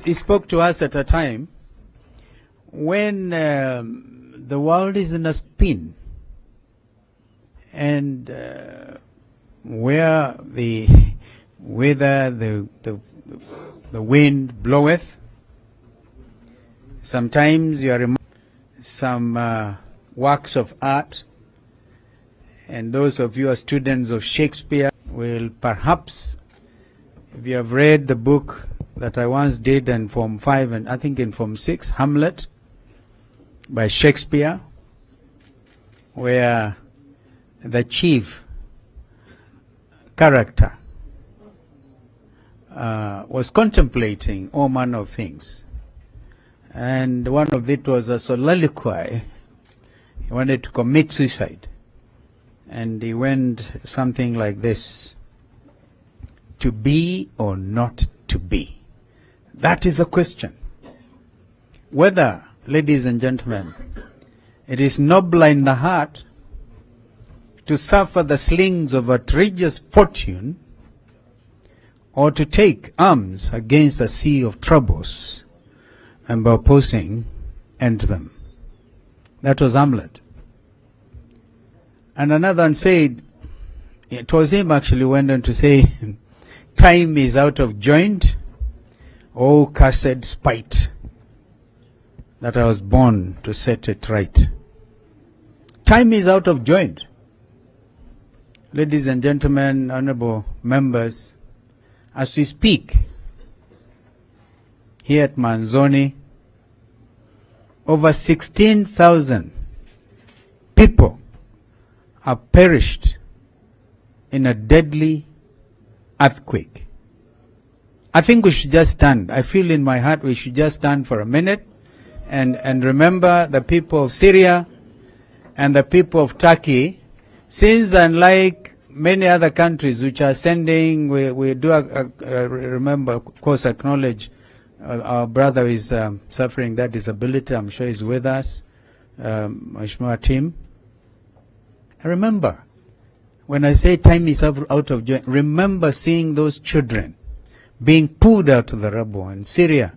he spoke to us at a time when the world is in a spin, and where the wind bloweth. Sometimes you are some works of art, and those of you who are students of Shakespeare will perhaps, if you have read the book that I once did in Form 5 and I think in Form 6, Hamlet, by Shakespeare, where the chief character was contemplating all manner of things. And one of it was a soliloquy. He wanted to commit suicide. And he went something like this: to be or not to be? That is the question. Whether, ladies and gentlemen, it is noble in the heart to suffer the slings of outrageous fortune, or to take arms against a sea of troubles and by opposing end them. That was Hamlet. And another one said, it was him actually went on to say, time is out of joint, oh cursed spite, that I was born to set it right. Time is out of joint. Ladies and gentlemen, honorable members, as we speak, here at Manzoni, over 16,000 people have perished in a deadly earthquake. I think we should just stand. I feel in my heart we should just stand for a minute and remember the people of Syria and the people of Turkey, since unlike many other countries which are sending, we do remember, of course, acknowledge our brother is suffering that disability. I'm sure he's with us, Mheshimiwa Tim. Remember, when I say time is out of joint, remember seeing those children being pulled out of the rubble in Syria.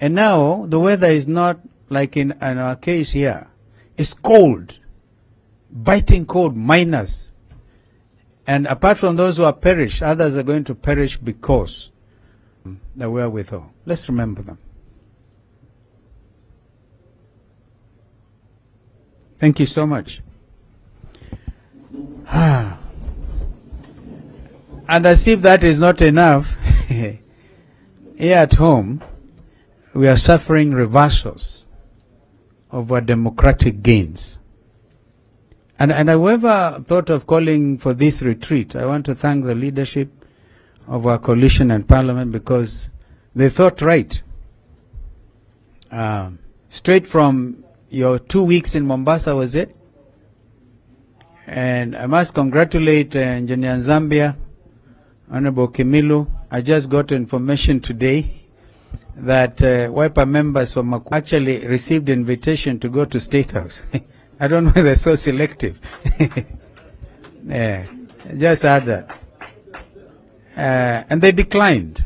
And now the weather is not like in our case here. It's cold, biting cold, minus. And apart from those who are perished, others are going to perish because the wherewithal. Let's remember them. Thank you so much. And as if that is not enough, here at home, we are suffering reversals of our democratic gains. And whoever thought of calling for this retreat, I want to thank the leadership of our coalition and parliament, because they thought right. Straight from your 2 weeks in Mombasa, was it? And I must congratulate Engineer Zambia, Honorable Kimilu. I just got information today that Wiper members from Machakos actually received invitation to go to State House. I don't know why they're so selective. Yeah, just heard that. And they declined.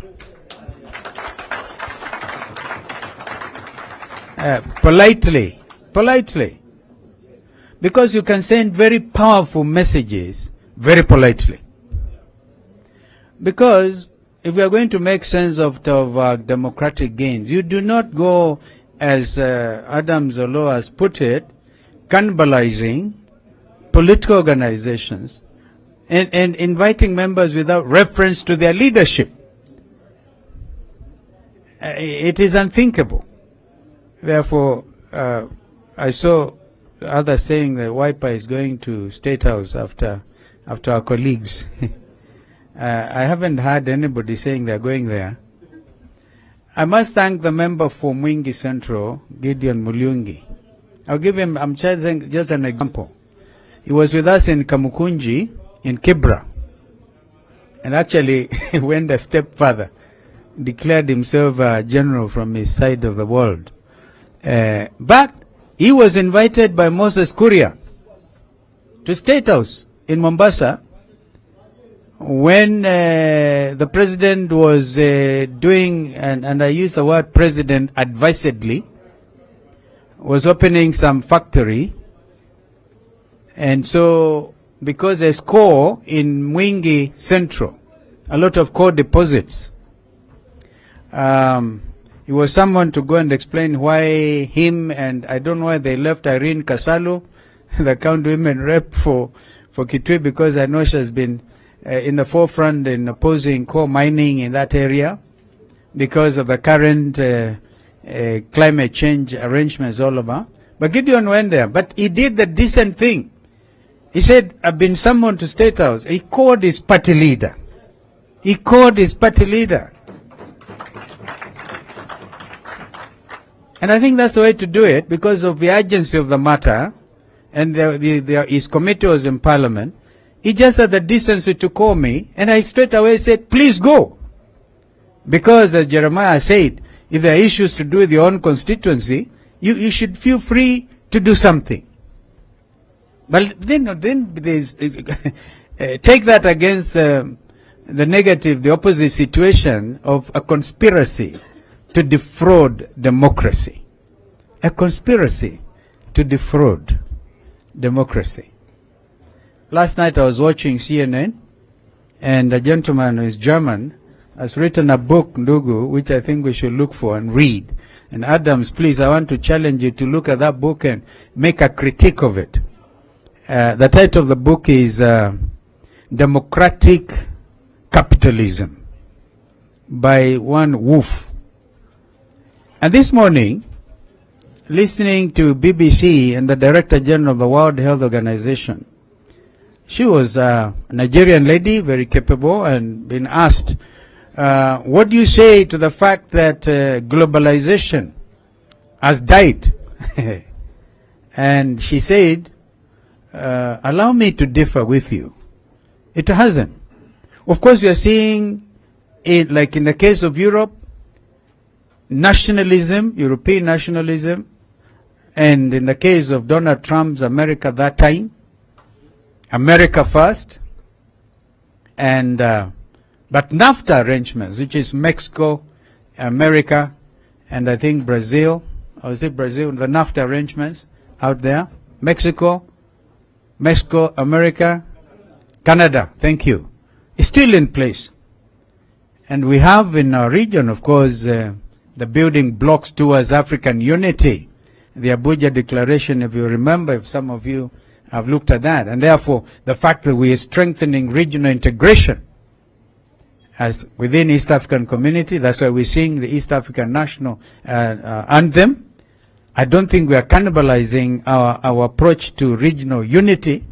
Politely. Because you can send very powerful messages very politely. Because if we are going to make sense of democratic gains, you do not go, as Adam Zolo has put it, cannibalizing political organizations and inviting members without reference to their leadership. It is unthinkable. Therefore, I saw others saying that Wiper is going to State House after our colleagues. I haven't heard anybody saying they're going there. I must thank the member for Mwingi Central, Gideon Mulyungi. I'll give him, I'm choosing just an example. He was with us in Kamukunji, in Kibra, and actually went a step further, declared himself a general from his side of the world. But he was invited by Moses Kuria to State House in Mombasa, when the president was doing, and I use the word president advisedly, was opening some factory, and so because there's coal in Mwingi Central, a lot of coal deposits, he was someone to go and explain why him, and I don't know why they left Irene Kasalu, the county women rep for Kitui, because I know she has been in the forefront in opposing coal mining in that area because of the current climate change arrangements all over. But Gideon went there, but he did the decent thing. He said, I've been summoned to State House. He called his party leader. He called his party leader. And I think that's the way to do it because of the urgency of the matter, and his committee was in Parliament. He just had the decency to call me, and I straight away said, please go. Because as Jeremiah said, if there are issues to do with your own constituency, you should feel free to do something. But then there's, take that against the negative, the opposite situation of a conspiracy to defraud democracy. A conspiracy to defraud democracy. Last night I was watching CNN, and a gentleman who is German has written a book, Ndugu, which I think we should look for and read. And Adams, please, I want to challenge you to look at that book and make a critique of it. The title of the book is Democratic Capitalism by one Wolf. And this morning, listening to BBC and the Director General of the World Health Organization, she was a Nigerian lady, very capable, and been asked, what do you say to the fact that globalization has died? And she said, allow me to differ with you. It hasn't. Of course, we are seeing it, like in the case of Europe, nationalism, European nationalism, and in the case of Donald Trump's America that time, America first, and but NAFTA arrangements, which is Mexico, America, and I think Brazil, or is it Brazil, the NAFTA arrangements out there, Mexico, America, Canada, thank you, is still in place. And we have in our region, of course, the building blocks towards African unity, the Abuja Declaration, if you remember, if some of you have looked at that, and therefore the fact that we are strengthening regional integration as within East African community, that's why we're seeing the East African national anthem. I don't think we are cannibalizing our approach to regional unity,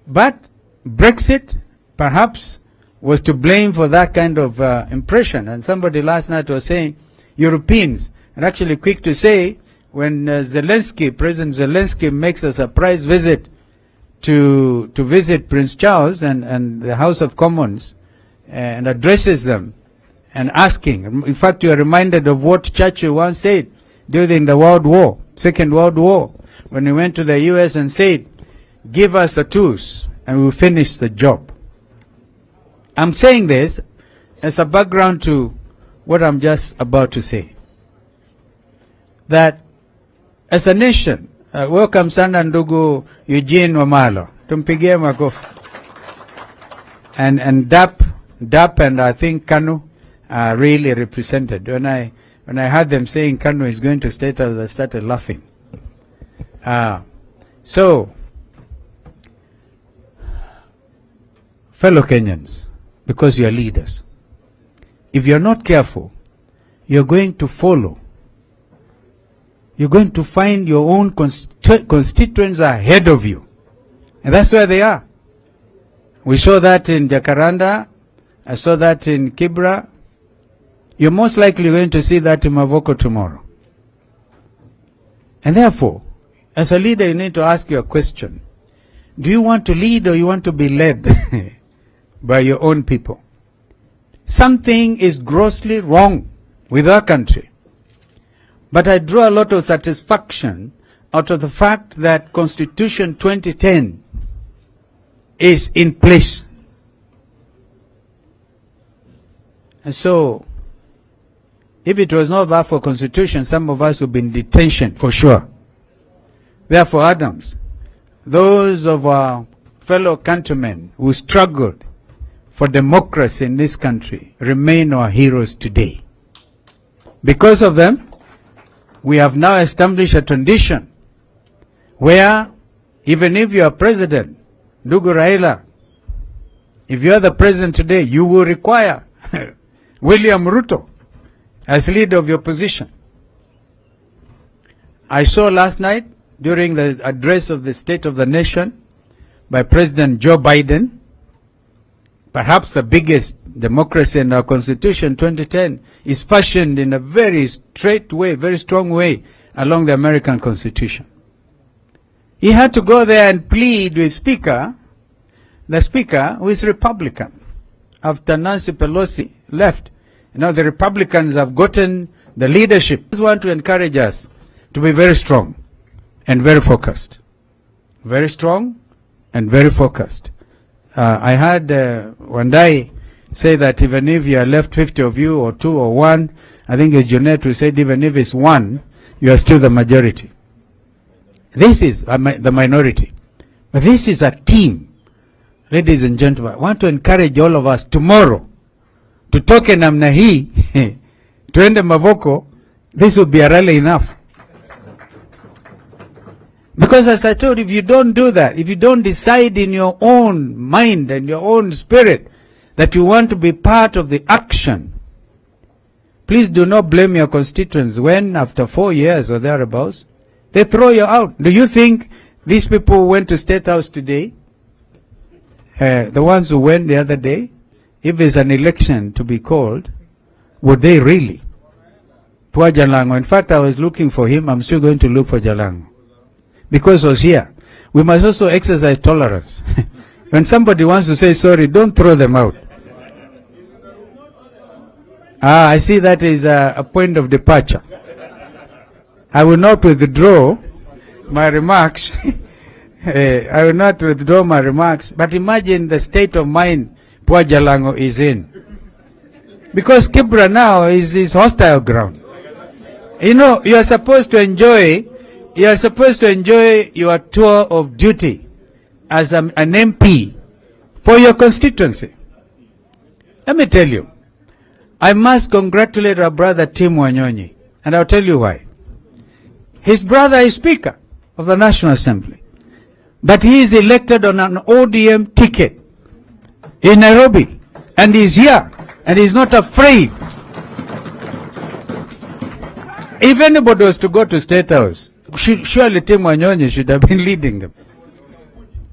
but Brexit perhaps was to blame for that kind of impression. And somebody last night was saying Europeans, and actually quick to say, when President Zelensky makes a surprise visit to visit Prince Charles and the House of Commons and addresses them and asking, in fact you are reminded of what Churchill once said during the Second World War, when he went to the US and said, give us the tools and we'll finish the job. I'm saying this as a background to what I'm just about to say. That as a nation, welcome sana ndugu Eugene Wamalo. Tumpigie makofi. And DAP and I think Kanu are really represented. When I heard them saying Kanu is going to State House, I started laughing. So, fellow Kenyans, because you are leaders, if you are not careful, you are going to follow. You're going to find your own constituents ahead of you. And that's where they are. We saw that in Jacaranda. I saw that in Kibra. You're most likely going to see that in Mavoko tomorrow. And therefore, as a leader, you need to ask your question. Do you want to lead or you want to be led by your own people? Something is grossly wrong with our country. But I draw a lot of satisfaction out of the fact that Constitution 2010 is in place. And so, if it was not that for Constitution, some of us would be in detention for sure. Therefore, Adams, those of our fellow countrymen who struggled for democracy in this country remain our heroes today. Because of them, we have now established a tradition where even if you are president, Ndugu Raila, if you are the president today, you will require William Ruto as leader of the opposition. I saw last night during the address of the State of the Nation by President Joe Biden, perhaps the biggest democracy in our Constitution, 2010, is fashioned in a very straight way, very strong way along the American Constitution. He had to go there and plead with the Speaker, who is Republican, after Nancy Pelosi left. Now the Republicans have gotten the leadership. I just want to encourage us to be very strong and very focused. Very strong and very focused. I heard one day say that even if you are left 50 of you or 2 or 1, I think it's Jeanette who said even if it's 1, you are still the majority. This is the minority. But this is a team. Ladies and gentlemen, I want to encourage all of us tomorrow to toke namna hii, tuende Mavoko. This will be a rally enough. Because as I told you, if you don't do that, if you don't decide in your own mind and your own spirit that you want to be part of the action, please do not blame your constituents when after 4 years or thereabouts, they throw you out. Do you think these people who went to State House today, the ones who went the other day, if there's an election to be called, would they really? Poor Jalango. In fact, I was looking for him. I'm still going to look for Jalango. Because he was here. We must also exercise tolerance. When somebody wants to say sorry, don't throw them out. I see that is a point of departure. I will not withdraw my remarks. I will not withdraw my remarks. But imagine the state of mind poor Jalango is in. Because Kibra now is his hostile ground. You know, you are supposed to enjoy your tour of duty as an MP for your constituency. Let me tell you, I must congratulate our brother Tim Wanyonyi, and I'll tell you why. His brother is Speaker of the National Assembly, but he is elected on an ODM ticket in Nairobi, and he's here, and he's not afraid. If anybody was to go to State House, surely Tim Wanyonyi should have been leading them,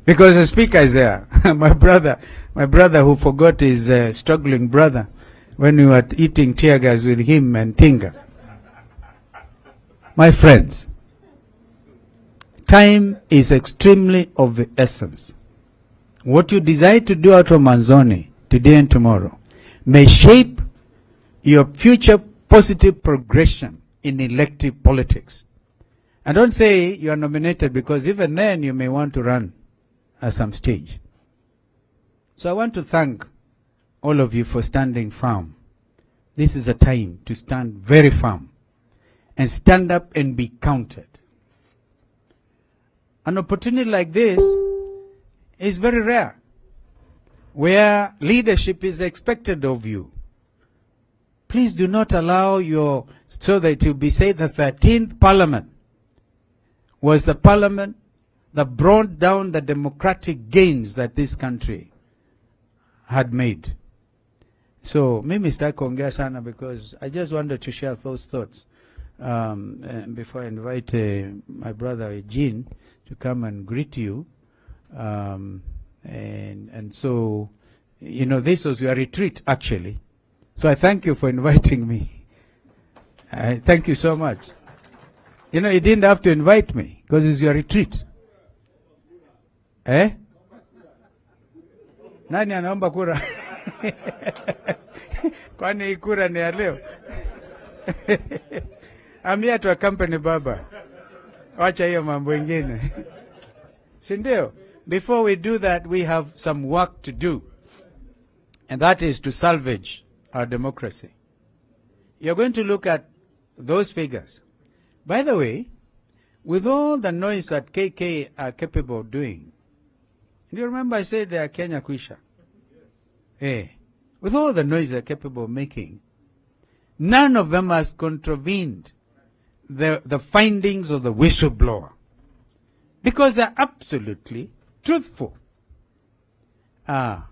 because the Speaker is there. my brother who forgot his struggling brother when we were eating tear gas with him and Tinga. My friends, time is extremely of the essence. What you decide to do out of Manzoni today and tomorrow may shape your future positive progression in elective politics. And don't say you are nominated, because even then you may want to run at some stage. So I want to thank all of you for standing firm. This is a time to stand very firm and stand up and be counted. An opportunity like this is very rare, where leadership is expected of you. Please do not allow so that it will be said the 13th Parliament was the Parliament that brought down the democratic gains that this country had made. So, mimi sitaki kuongea sana, because I just wanted to share those thoughts before I invite my brother Eugene to come and greet you. And so, you know, this was your retreat, actually. So I thank you for inviting me. I thank you so much. You know, you didn't have to invite me, because it's your retreat. Eh? Nani anaomba kura? Kwani kura ni ya leo? I'm here to accompany Baba. Wacha hiyo mambo ingine. Sindio? Before we do that, we have some work to do. And that is to salvage our democracy. You're going to look at those figures. By the way, with all the noise that KK are capable of doing, do you remember I said they are Kenya Kwisha? Yes. With all the noise they're capable of making, none of them has contravened the findings of the whistleblower, because they're absolutely truthful. I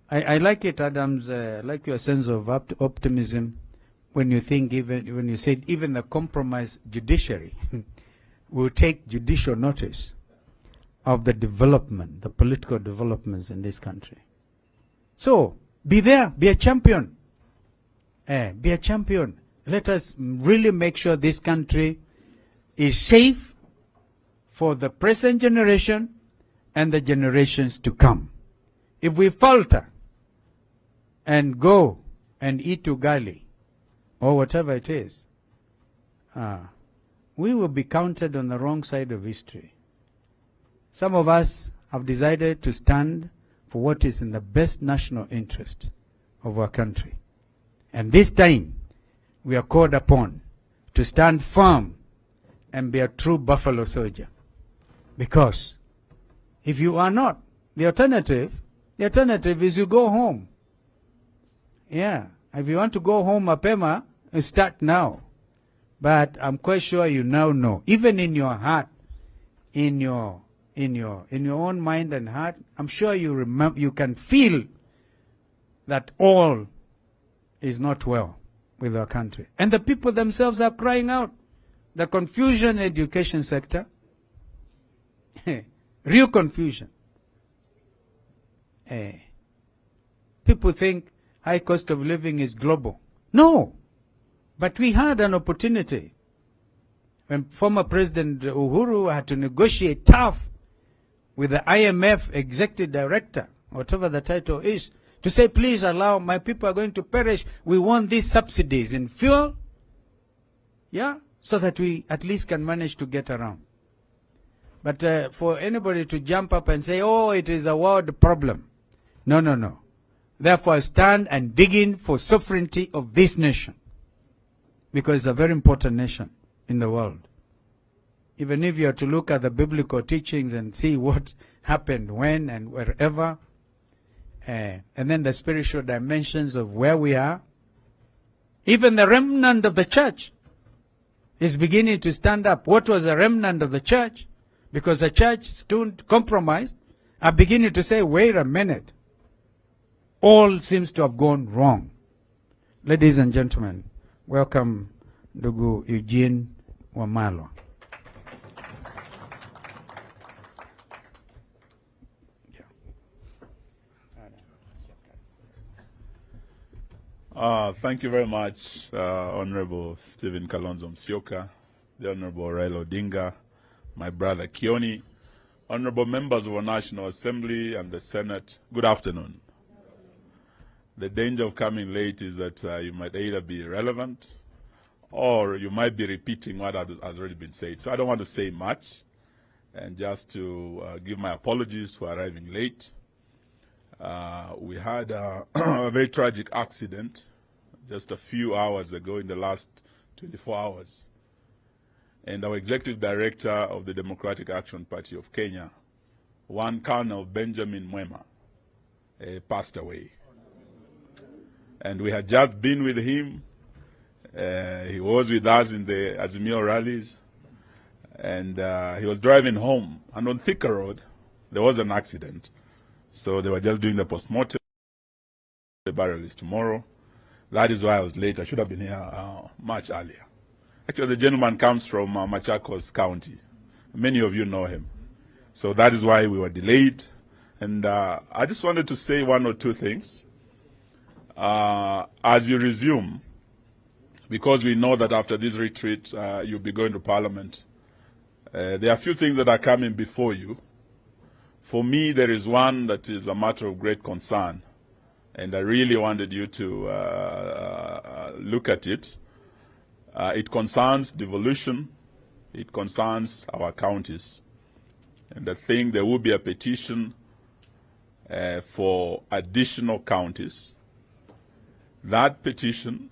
like it, Adams. I like your sense of optimism when you think, even when you said even the compromised judiciary will take judicial notice of the development, the political developments in this country. So be there, be a champion. Be a champion. Let us really make sure this country is safe for the present generation and the generations to come. If we falter and go and eat ugali or whatever it is, we will be counted on the wrong side of history. Some of us have decided to stand for what is in the best national interest of our country. And this time, we are called upon to stand firm and be a true buffalo soldier. Because if you are not, the alternative is you go home. Yeah, if you want to go home, mapema, start now. But I'm quite sure you now know, even in your heart, in your own mind and heart, I'm sure you remember, you can feel that all is not well with our country. And the people themselves are crying out. The confusion in the education sector, real confusion. People think high cost of living is global. No. But we had an opportunity when former President Uhuru had to negotiate tough with the IMF executive director, whatever the title is, to say, please allow, my people are going to perish. We want these subsidies in fuel, yeah, so that we at least can manage to get around. But for anybody to jump up and say, oh, it is a world problem. No, no, no. Therefore, stand and dig in for sovereignty of this nation, because it's a very important nation in the world. Even if you are to look at the biblical teachings and see what happened when and wherever, and then the spiritual dimensions of where we are, even the remnant of the church is beginning to stand up. What was the remnant of the church? Because the church stood compromised, are beginning to say, wait a minute, all seems to have gone wrong. Ladies and gentlemen, welcome Ndugu Eugene Wamalwa. Thank you very much, Honorable Stephen Kalonzo Musyoka, the Honorable Raila Odinga, my brother Kioni, Honorable members of our National Assembly and the Senate. Good afternoon. The danger of coming late is that you might either be irrelevant or you might be repeating what has already been said. So I don't want to say much, and just to give my apologies for arriving late. We had a very tragic accident just a few hours ago, in the last 24 hours. And our executive director of the Democratic Action Party of Kenya, one Colonel Benjamin Mwema, passed away. And we had just been with him. He was with us in the Azimio rallies. And he was driving home. And on Thika Road, there was an accident. So they were just doing the postmortem. The burial is tomorrow. That is why I was late. I should have been here much earlier. Actually, the gentleman comes from Machakos County. Many of you know him. So that is why we were delayed. And I just wanted to say one or two things. As you resume, because we know that after this retreat, you'll be going to Parliament, there are a few things that are coming before you. For me, there is one that is a matter of great concern, and I really wanted you to look at it. It concerns devolution. It concerns our counties. And I think there will be a petition for additional counties. That petition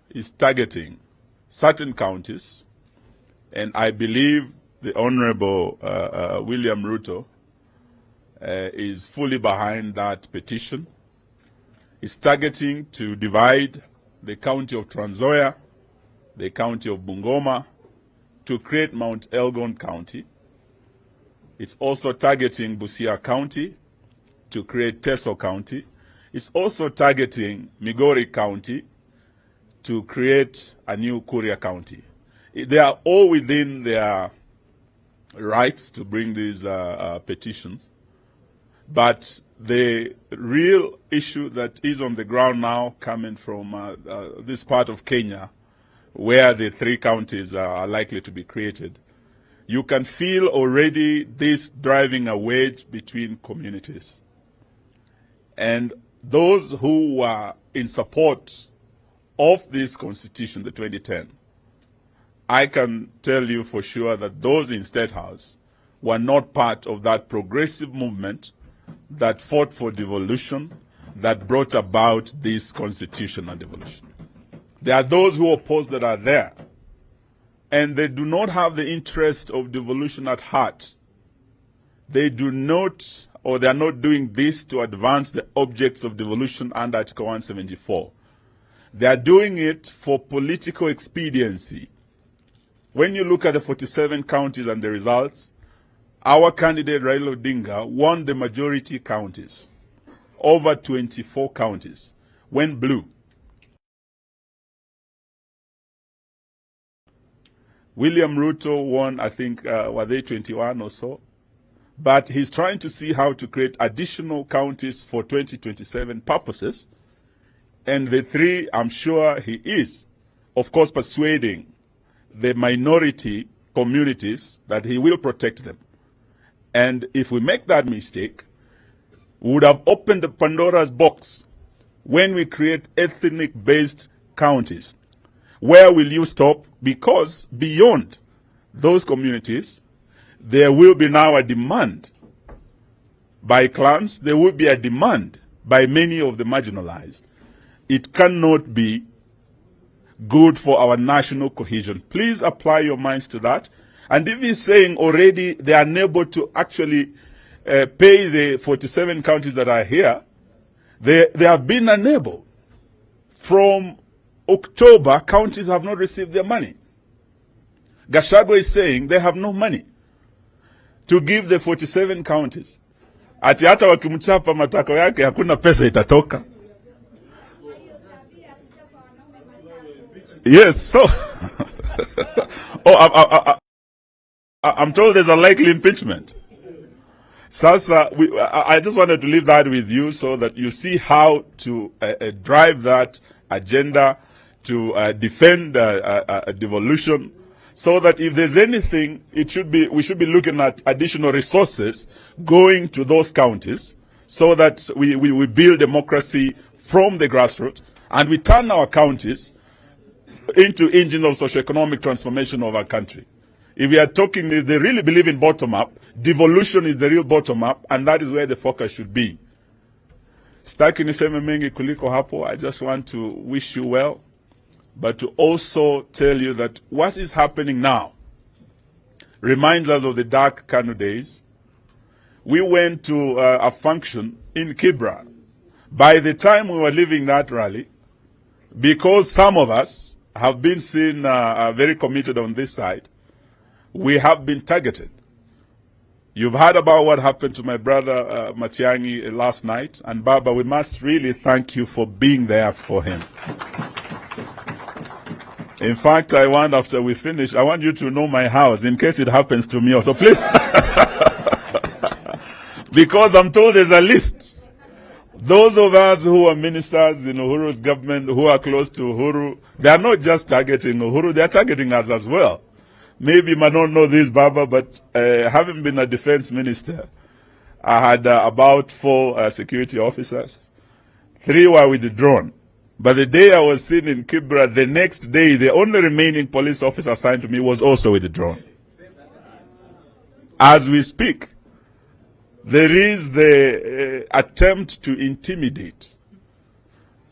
is targeting certain counties, and I believe the Honorable William Ruto is fully behind that petition. It's targeting to divide the county of Trans Nzoia, the county of Bungoma, to create Mount Elgon County. It's also targeting Busia County to create Teso County. It's also targeting Migori County to create a new Kuria County. They are all within their rights to bring these petitions. But the real issue that is on the ground now, coming from this part of Kenya, where the 3 counties are likely to be created, you can feel already this driving a wedge between communities. And those who were in support of this constitution, the 2010, I can tell you for sure that those in State House were not part of that progressive movement that fought for devolution, that brought about this constitutional devolution. There are those who oppose that are there, and they do not have the interest of devolution at heart. They do not, or they are not doing this to advance the objects of devolution under Article 174. They are doing it for political expediency. When you look at the 47 counties and the results, our candidate Raila Odinga won the majority counties, over 24 counties, went blue. William Ruto won, I think, were they 21 or so? But he's trying to see how to create additional counties for 2027 purposes. And the 3, I'm sure he is, of course, persuading the minority communities that he will protect them. And if we make that mistake, we would have opened the Pandora's box when we create ethnic-based counties. Where will you stop? Because beyond those communities, there will be now a demand by clans, there will be a demand by many of the marginalized. It cannot be good for our national cohesion. Please apply your minds to that. And if he's saying already they are unable to actually pay the 47 counties that are here, they have been unable. From October, counties have not received their money. Gachagua is saying they have no money to give the 47 counties. Ati hata wakimchapa matako yake hakuna pesa itatoka. Yes, so I'm told there's a likely impeachment. Sasa, I just wanted to leave that with you so that you see how to drive that agenda, to defend devolution, so that if there's anything, we should be looking at additional resources going to those counties, so that we build democracy from the grassroots, and we turn our counties into engines of socioeconomic transformation of our country. If we are talking, they really believe in bottom-up, devolution is the real bottom-up, and that is where the focus should be. Sitaki niseme mengi kuliko hapo. I just want to wish you well, but to also tell you that what is happening now reminds us of the dark KANU days. We went to a function in Kibra. By the time we were leaving that rally, because some of us have been seen very committed on this side, we have been targeted. You've heard about what happened to my brother Matiang'i last night, and Baba, we must really thank you for being there for him. In fact, I want, after we finish, I want you to know my house in case it happens to me also, please. Because I'm told there's a list. Those of us who are ministers in Uhuru's government, who are close to Uhuru, they are not just targeting Uhuru, they are targeting us as well. Maybe you might not know this, Baba, but having been a defense minister, I had about 4 security officers. 3 were withdrawn. But the day I was seen in Kibra, the next day, the only remaining police officer assigned to me was also withdrawn. As we speak, there is the attempt to intimidate.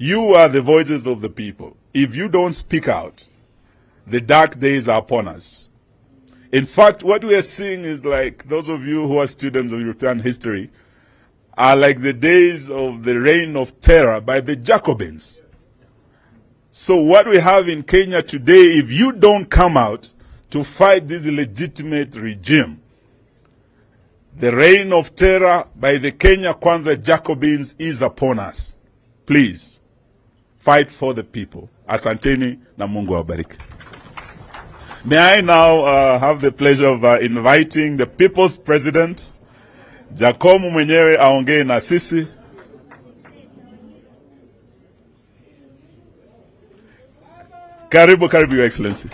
You are the voices of the people. If you don't speak out, the dark days are upon us. In fact, what we are seeing is like, those of you who are students of European history, are like the days of the reign of terror by the Jacobins. So what we have in Kenya today, if you don't come out to fight this illegitimate regime, the reign of terror by the Kenya Kwanza Jacobins is upon us. Please, fight for the people. Asanteni na Mungu awabariki. May I now have the pleasure of inviting the People's President, Jacomo mwenyewe aongee na sisi. Karibu, karibu, Your Excellency.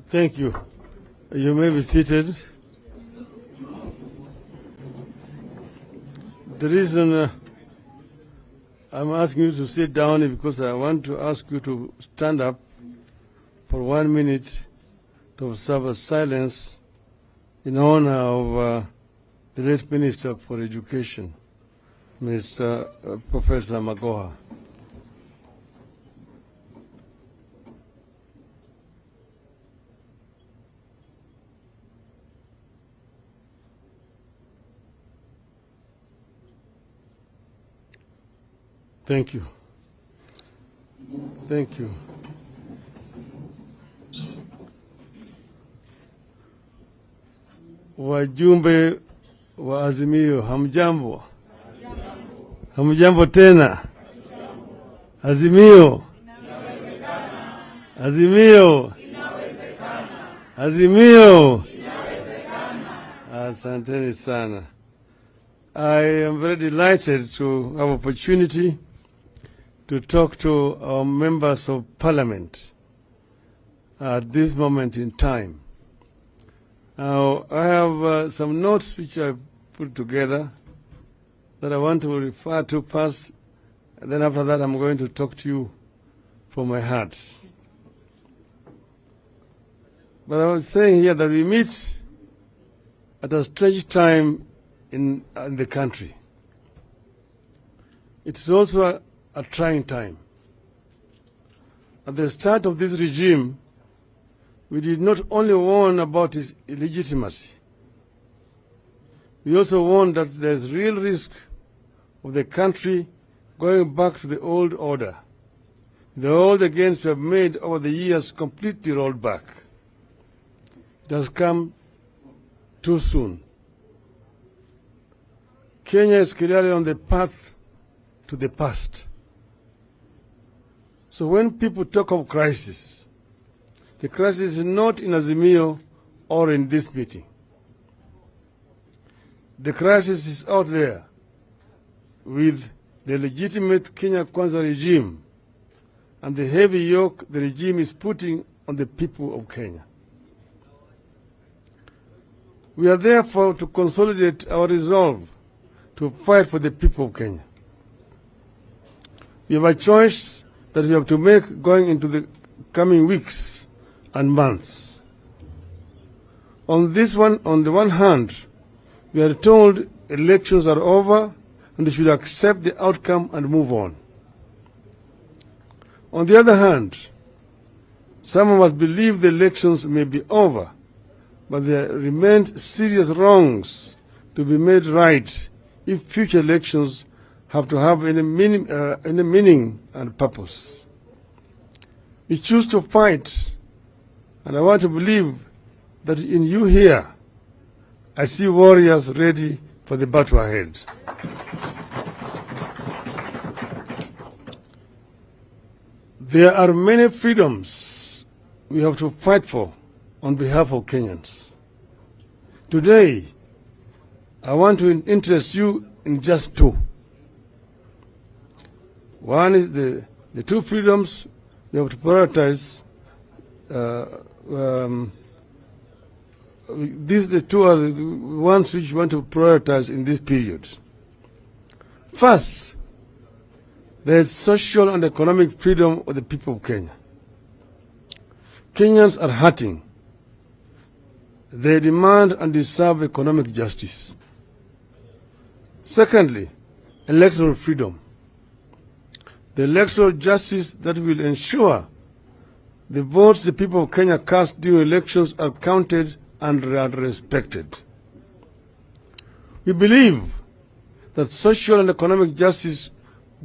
Thank you. You may be seated. The reason I'm asking you to sit down is because I want to ask you to stand up for 1 minute to observe a silence in honor of the late Minister for Education, Mr. Professor Magoha. Thank you. Thank you. Wajumbe wa Azimio, hamjambo? Hamjambo tena? Azimio? Azimio? Azimio? Asanteni sana. I am very delighted to have opportunity to talk to our members of Parliament at this moment in time. Now, I have some notes which I put together that I want to refer to first, and then after that I'm going to talk to you from my heart. But I was saying here that we meet at a strange time in the country. It's also a trying time. At the start of this regime, we did not only warn about its illegitimacy, we also warned that there's real risk of the country going back to the old order. The old gains we have made over the years completely rolled back. It has come too soon. Kenya is clearly on the path to the past. So when people talk of crisis, the crisis is not in Azimio or in this meeting. The crisis is out there with the legitimate Kenya Kwanza regime and the heavy yoke the regime is putting on the people of Kenya. We are therefore to consolidate our resolve to fight for the people of Kenya. We have a choice that we have to make going into the coming weeks and months. On the one hand, we are told elections are over and we should accept the outcome and move on. On the other hand, some of us believe the elections may be over, but there remain serious wrongs to be made right if future elections have to have any meaning and purpose. We choose to fight, and I want to believe that in you here, I see warriors ready for the battle ahead. There are many freedoms we have to fight for on behalf of Kenyans. Today, I want to interest you in just two. One is the two freedoms we have to prioritize the two are the ones which we want to prioritize in this period. First, there is social and economic freedom of the people of Kenya. Kenyans are hurting. They demand and deserve economic justice. Secondly, electoral freedom. The electoral justice that will ensure the votes the people of Kenya cast during elections are counted and are respected. We believe that social and economic justice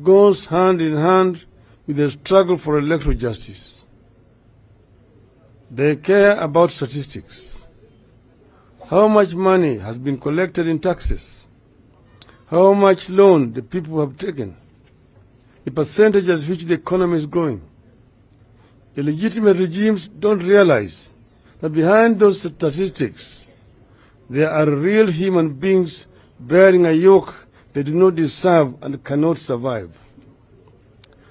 goes hand in hand with the struggle for electoral justice. They care about statistics. How much money has been collected in taxes? How much loan the people have taken? The percentage at which the economy is growing. Illegitimate regimes don't realize that behind those statistics, there are real human beings bearing a yoke they do not deserve and cannot survive.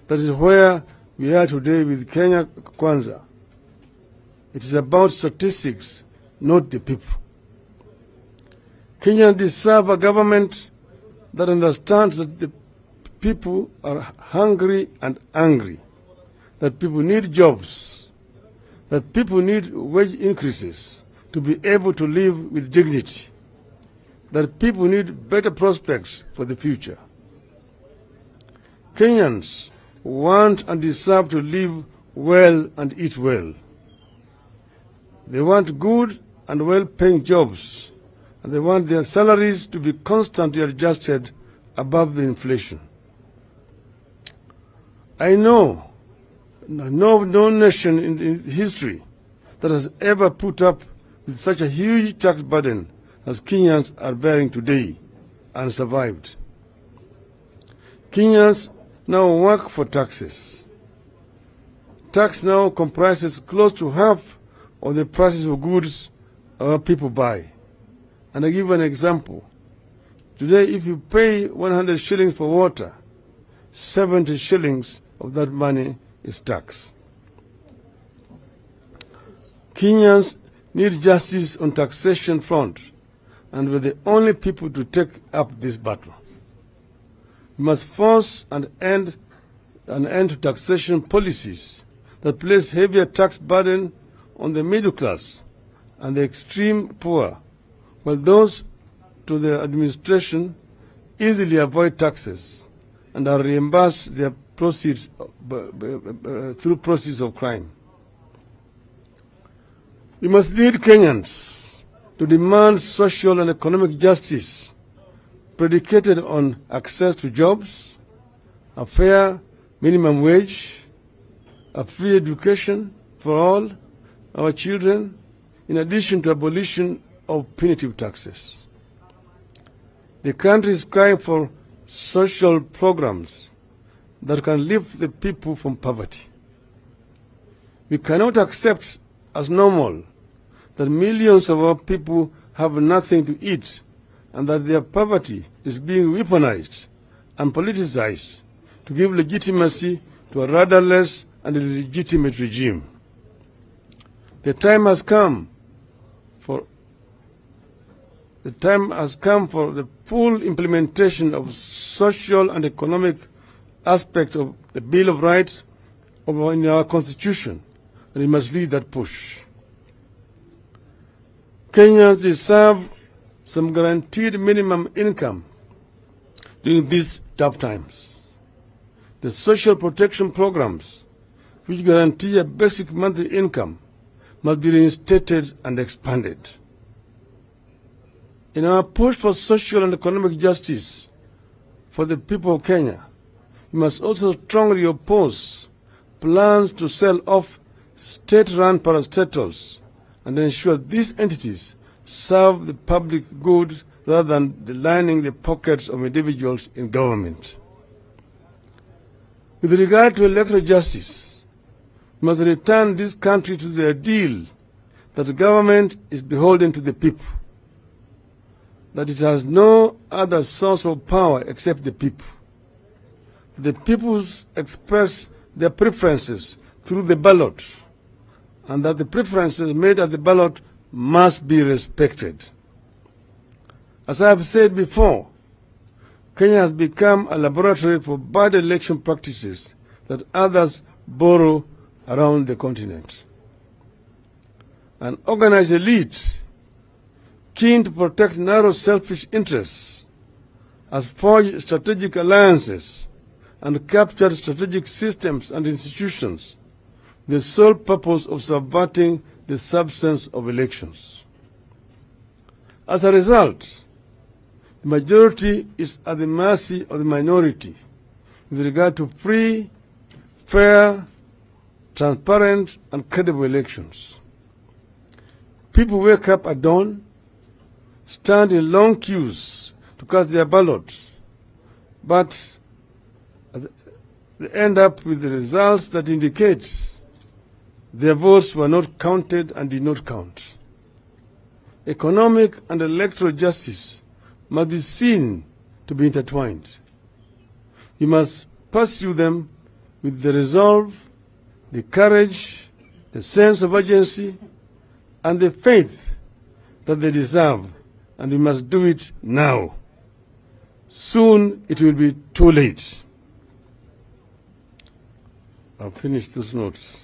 That is where we are today with Kenya Kwanza. It is about statistics, not the people. Kenyans deserve a government that understands that the people are hungry and angry, that people need jobs, that people need wage increases to be able to live with dignity, that people need better prospects for the future. Kenyans want and deserve to live well and eat well. They want good and well-paying jobs, and they want their salaries to be constantly adjusted above the inflation. I know no nation in history that has ever put up with such a huge tax burden as Kenyans are bearing today and survived. Kenyans now work for taxes. Tax now comprises close to half of the prices of goods our people buy. And I give an example. Today, if you pay 100 shillings for water, 70 shillings of that money is tax. Kenyans need justice on taxation front, and we're the only people to take up this battle. We must force an end to taxation policies that place heavier tax burden on the middle class and the extreme poor, while those to the administration easily avoid taxes and are reimbursed their proceeds through proceeds of crime. We must lead Kenyans to demand social and economic justice predicated on access to jobs, a fair minimum wage, a free education for all our children, in addition to abolition of punitive taxes. The country is crying for social programs that can lift the people from poverty. We cannot accept as normal that millions of our people have nothing to eat and that their poverty is being weaponized and politicized to give legitimacy to a rudderless and illegitimate regime. The time has come for the full implementation of social and economic aspect of the Bill of Rights in our Constitution, and we must lead that push. Kenyans deserve some guaranteed minimum income during these tough times. The social protection programs, which guarantee a basic monthly income, must be reinstated and expanded. In our push for social and economic justice for the people of Kenya, we must also strongly oppose plans to sell off state-run parastatals and ensure these entities serve the public good rather than lining the pockets of individuals in government. With regard to electoral justice, we must return this country to the ideal that the government is beholden to the people, that it has no other source of power except the people. The people express their preferences through the ballot, and that the preferences made at the ballot must be respected. As I have said before, Kenya has become a laboratory for bad election practices that others borrow around the continent. An organized elite keen to protect narrow selfish interests has forged strategic alliances and captured strategic systems and institutions with the sole purpose of subverting the substance of elections. As a result, the majority is at the mercy of the minority with regard to free, fair, transparent, and credible elections. People wake up at dawn, stand in long queues to cast their ballots, but they end up with the results that indicate their votes were not counted and did not count. Economic and electoral justice must be seen to be intertwined. You must pursue them with the resolve, the courage, the sense of urgency, and the faith that they deserve, and we must do it now. Soon it will be too late. I'll finish those notes.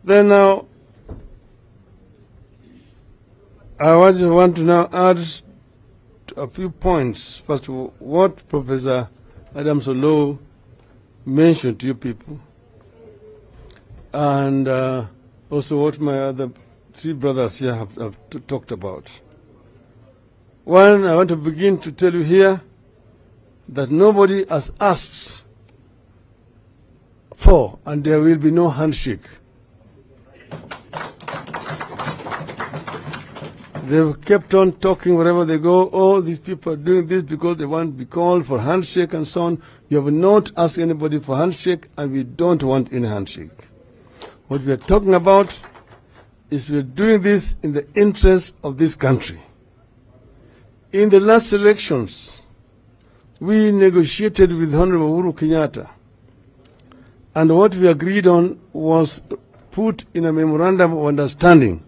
Then now, I want to now add a few points. First of all, what Professor Adam Solo mentioned to you people, and also what my other three brothers here have talked about. One, I want to begin to tell you here that nobody has asked for, and there will be no handshake. They've kept on talking wherever they go, oh, these people are doing this because they want to be called for handshake and so on. You have not asked anybody for handshake, and we don't want any handshake. What we are talking about is we are doing this in the interest of this country. In the last elections, we negotiated with Honorable Uhuru Kenyatta, and what we agreed on was put in a memorandum of understanding,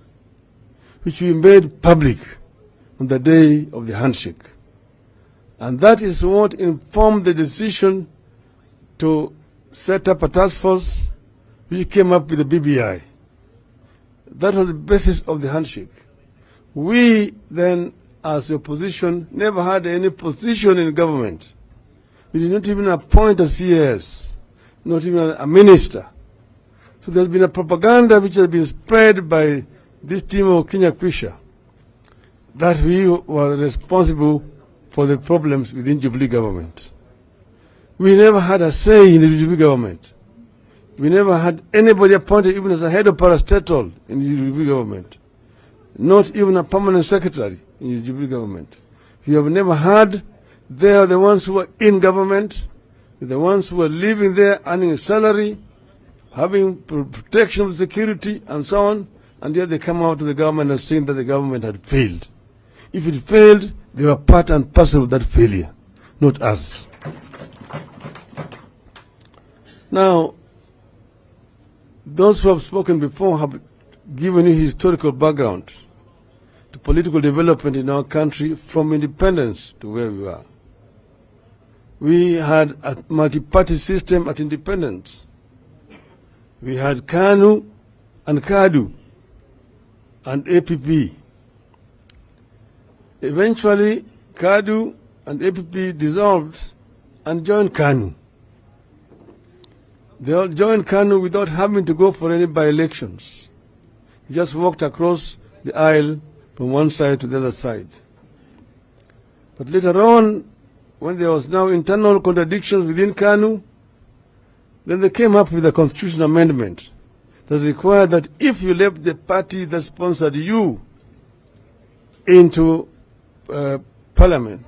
which we made public on the day of the handshake. And that is what informed the decision to set up a task force which came up with the BBI. That was the basis of the handshake. We then, as the opposition, never had any position in government. We did not even appoint a CAS, not even a minister. So there's been a propaganda which has been spread by this team of Kenya Kwisha that we were responsible for the problems within Jubilee government. We never had a say in the Jubilee government. We never had anybody appointed even as a head of parastatal in the Jubilee government. Not even a permanent secretary in the Jubilee government. We have never had. They are the ones who are in government, the ones who are living there, earning a salary, having protection of security and so on, and yet they come out to the government and saying that the government had failed. If it failed, they were part and parcel of that failure, not us. Now, those who have spoken before have given you historical background to political development in our country from independence to where we are. We had a multi-party system at independence. We had KANU and KADU and APP. Eventually, KADU and APP dissolved and joined KANU. They all joined KANU without having to go for any by-elections. They just walked across the aisle from one side to the other side. But later on, when there was now internal contradictions within KANU, then they came up with a constitutional amendment that required that if you left the party that sponsored you into parliament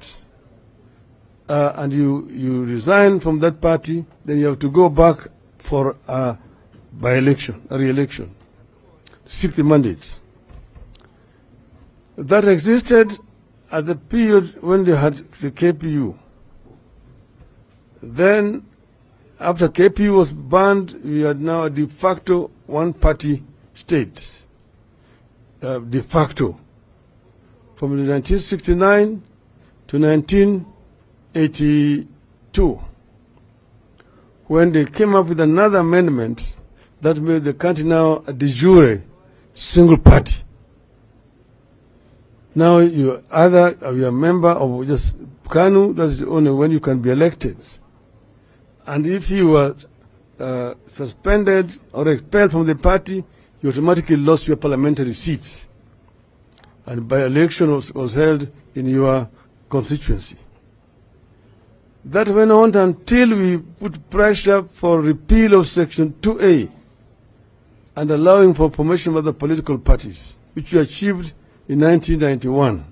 and you resign from that party, then you have to go back for a by-election, a re-election, to seek the mandate. That existed at the period when they had the KPU. Then after KP was banned, we are now a de facto one-party state. De facto. From 1969 to 1982, when they came up with another amendment that made the country now a de jure single party. Now you either are a member of just KANU, that's the only when you can be elected. And if you were suspended or expelled from the party, you automatically lost your parliamentary seat. And by-election was held in your constituency. That went on until we put pressure for repeal of Section 2A and allowing for formation of other political parties, which we achieved in 1991.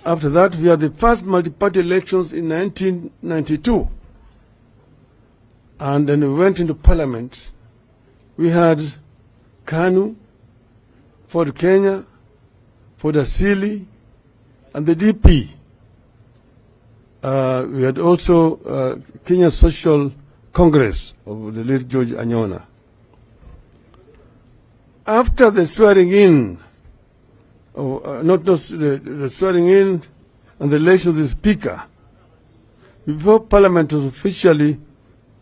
After that, we had the first multi-party elections in 1992. And then we went into parliament. We had KANU, Ford Kenya, Ford Asili, and the DP. We had also Kenya Social Congress of the late George Anyona. After the swearing in, the swearing in and the election of the Speaker, before Parliament was officially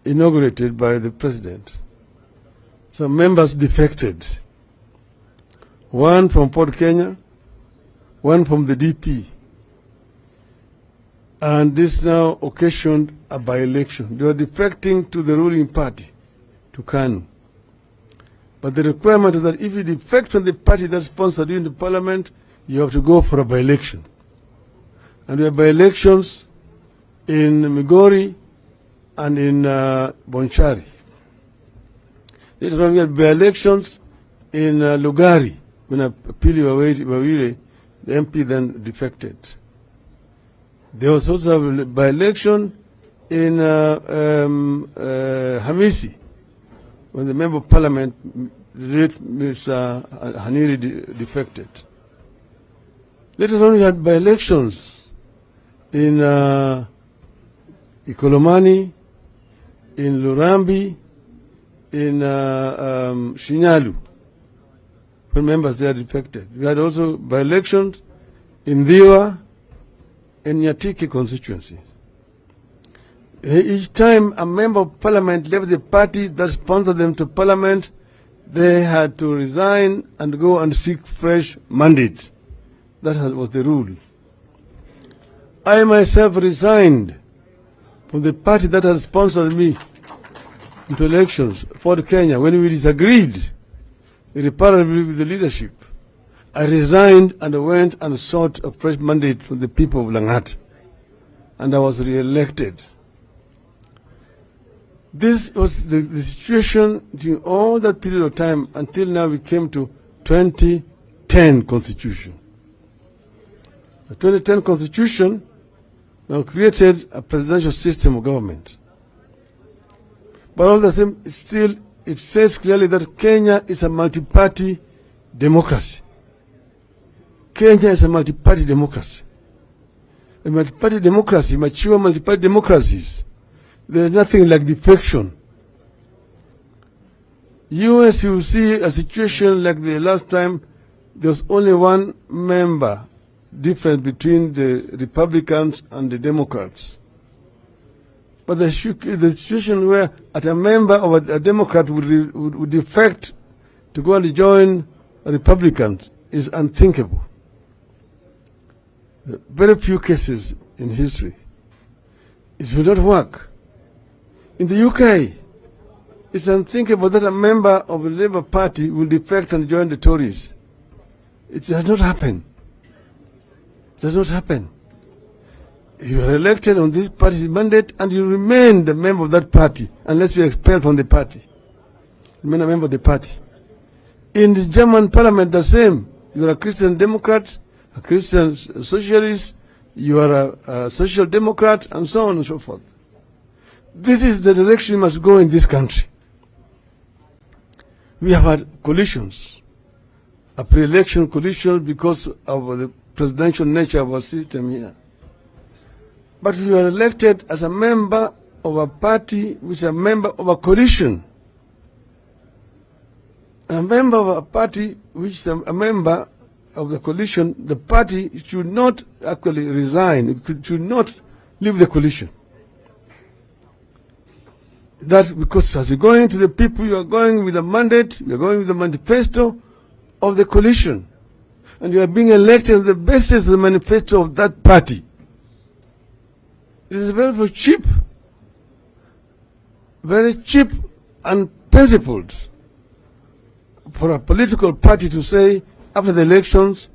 inaugurated by the President, some members defected. One from Port Kenya, one from the DP. And this now occasioned a by-election. They were defecting to the ruling party, to KANU. But the requirement is that if you defect from the party that sponsored you in the parliament, you have to go for a by-election. And we have by-elections in Migori and in Bonchari. Later on we had by-elections in Lugari, when Apili Wawire, the MP, then defected. There was also a by-election in Hamisi, when the Member of Parliament, the late Mr. Haniri, defected. Later on we had by-elections in Ikolomani, in Lurambi, in Shinyalu, when members there defected. We had also by-elections in Diwa and Nyatiki constituency. Each time a member of parliament left the party that sponsored them to parliament, they had to resign and go and seek fresh mandate. That was the rule. I myself resigned from the party that had sponsored me into elections, Ford Kenya, when we disagreed irreparably with the leadership. I resigned and went and sought a fresh mandate from the people of Langat, and I was re-elected. This was the situation during all that period of time until now we came to 2010 Constitution. The 2010 Constitution now created a presidential system of government. But all the same, it says clearly that Kenya is a multi-party democracy. Kenya is a multi-party democracy. A multi-party democracy, mature multi-party democracies, there's nothing like defection. US, you see a situation like the last time, there's only one member difference between the Republicans and the Democrats. But the situation where a member of a Democrat would defect to go and join Republicans is unthinkable. Very few cases in history. It will not work. In the UK, it's unthinkable that a member of the Labour Party will defect and join the Tories. It does not happen. It does not happen. You are elected on this party's mandate and you remain the member of that party unless you are expelled from the party. Remain a member of the party. In the German parliament, the same. You are a Christian Democrat, a Christian Socialist, you are a Social Democrat, and so on and so forth. This is the direction we must go in this country. We have had coalitions, a pre-election coalition because of the presidential nature of our system here. But you are elected as a member of a party which is a member of a coalition. A member of a party which is a member of the coalition, the party should not actually resign, it should not leave the coalition. That because as you're going to the people, you are going with a mandate, you are going with the manifesto of the coalition, and you are being elected on the basis of the manifesto of that party. This is very cheap and principled for a political party to say after the elections,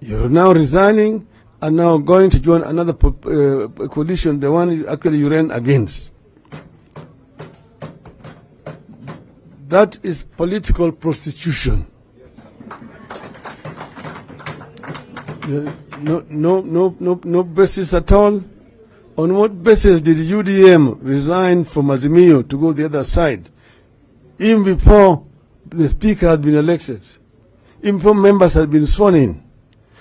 you're now resigning and now going to join another coalition, the one actually you ran against. That is political prostitution. No basis at all. On what basis did UDM resign from Azimio to go the other side, even before the speaker had been elected, even before members had been sworn in?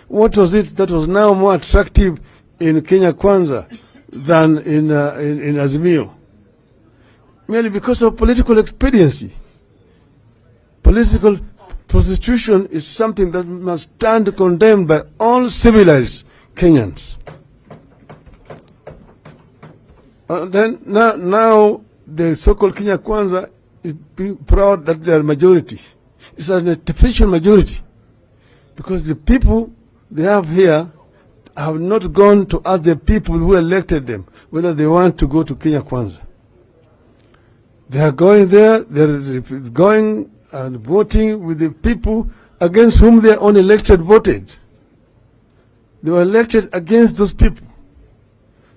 What was it that was now more attractive in Kenya Kwanza than in Azimio? Merely because of political expediency. Political prostitution is something that must stand condemned by all civilized Kenyans. Then now the so-called Kenya Kwanza is being proud that they are majority. It's an artificial majority because the people they have here have not gone to ask the people who elected them whether they want to go to Kenya Kwanza. They are going there, they're going and voting with the people against whom their own elected voted. They were elected against those people.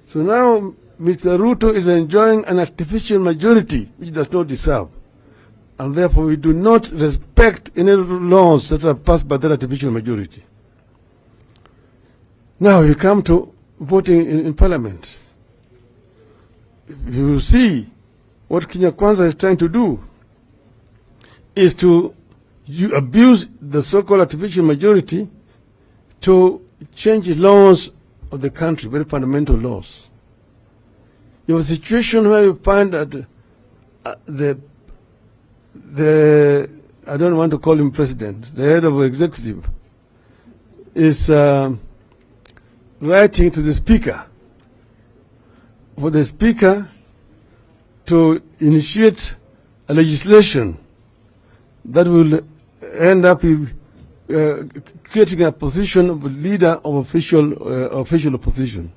So now Mr. Ruto is enjoying an artificial majority which does not deserve. And therefore we do not respect any laws that are passed by that artificial majority. Now you come to voting in Parliament. You will see what Kenya Kwanza is trying to do is to abuse the so-called artificial majority to change laws of the country, very fundamental laws. You have a situation where you find that I don't want to call him president, the head of the executive, is writing to the speaker for the speaker to initiate a legislation that will end up with creating a position of a leader of official opposition.